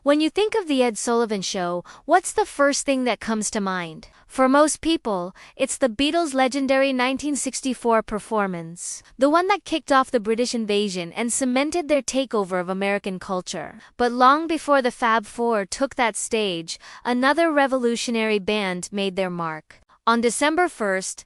When you think of The Ed Sullivan Show, what's the first thing that comes to mind? For most people, it's the Beatles' legendary 1964 performance, the one that kicked off the British invasion and cemented their takeover of American culture. But long before the Fab Four took that stage, another revolutionary band made their mark. On December 1,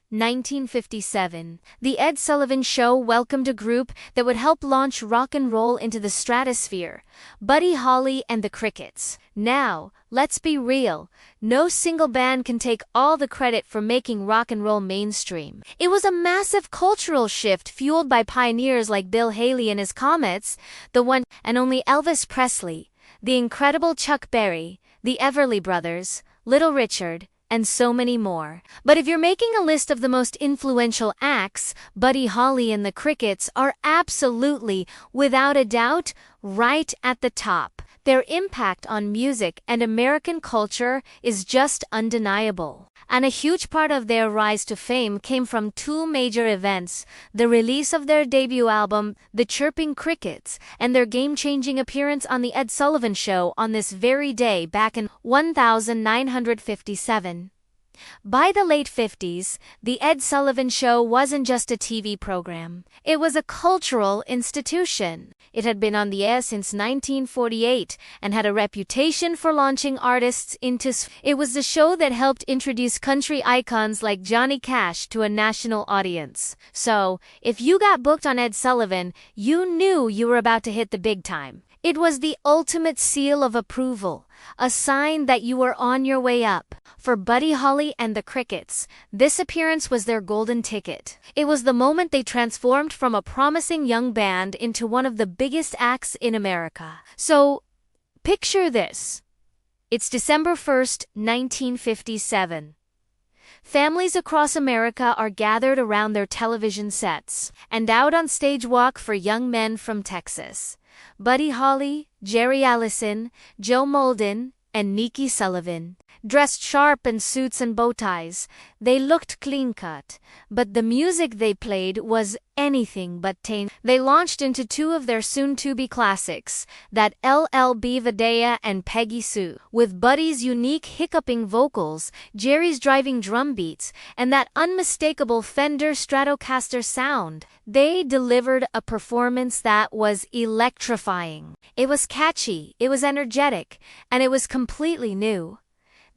1957, The Ed Sullivan Show welcomed a group that would help launch rock and roll into the stratosphere, Buddy Holly and the Crickets. Now, let's be real, no single band can take all the credit for making rock and roll mainstream. It was a massive cultural shift fueled by pioneers like Bill Haley and his Comets, the one and only Elvis Presley, the incredible Chuck Berry, the Everly Brothers, Little Richard, and so many more. But if you're making a list of the most influential acts, Buddy Holly and the Crickets are absolutely, without a doubt, right at the top. Their impact on music and American culture is just undeniable. And a huge part of their rise to fame came from two major events: the release of their debut album, The Chirping Crickets, and their game-changing appearance on The Ed Sullivan Show on this very day back in 1957. By the late 50s, The Ed Sullivan Show wasn't just a TV program. It was a cultural institution. It had been on the air since 1948 and had a reputation for launching artists into It was the show that helped introduce country icons like Johnny Cash to a national audience. So, if you got booked on Ed Sullivan, you knew you were about to hit the big time. It was the ultimate seal of approval, a sign that you were on your way up. For Buddy Holly and the Crickets, this appearance was their golden ticket. It was the moment they transformed from a promising young band into one of the biggest acts in America. So, picture this. It's December 1st, 1957. Families across America are gathered around their television sets, and out on stage walk for young men from Texas. Buddy Holly, Jerry Allison, Joe Molden, and Nikki Sullivan. Dressed sharp in suits and bow ties, they looked clean-cut, but the music they played was anything but tame. They launched into two of their soon-to-be classics, that LL Bean Video and Peggy Sue. With Buddy's unique hiccuping vocals, Jerry's driving drum beats, and that unmistakable Fender Stratocaster sound, they delivered a performance that was electrifying. It was catchy, it was energetic, and it was completely new.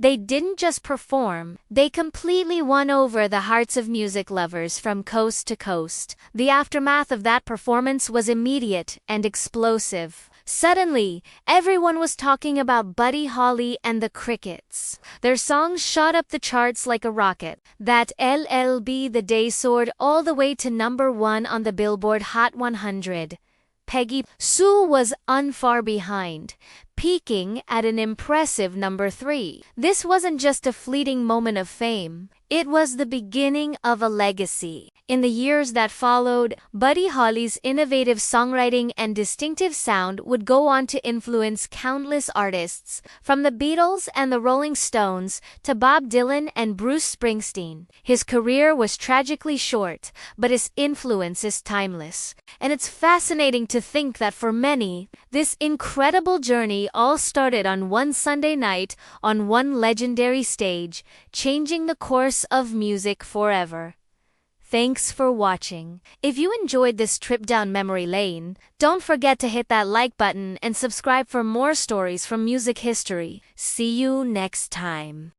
They didn't just perform, they completely won over the hearts of music lovers from coast to coast. The aftermath of that performance was immediate and explosive. Suddenly, everyone was talking about Buddy Holly and the Crickets. Their songs shot up the charts like a rocket. That LL Bean Video soared all the way to #1 on the Billboard Hot 100. Peggy Sue was unfar behind, peaking at an impressive #3. This wasn't just a fleeting moment of fame. It was the beginning of a legacy. In the years that followed, Buddy Holly's innovative songwriting and distinctive sound would go on to influence countless artists, from the Beatles and the Rolling Stones to Bob Dylan and Bruce Springsteen. His career was tragically short, but his influence is timeless. And it's fascinating to think that for many, this incredible journey all started on one Sunday night on one legendary stage, changing the course of music forever. Thanks for watching. If you enjoyed this trip down memory lane, don't forget to hit that like button and subscribe for more stories from music history. See you next time.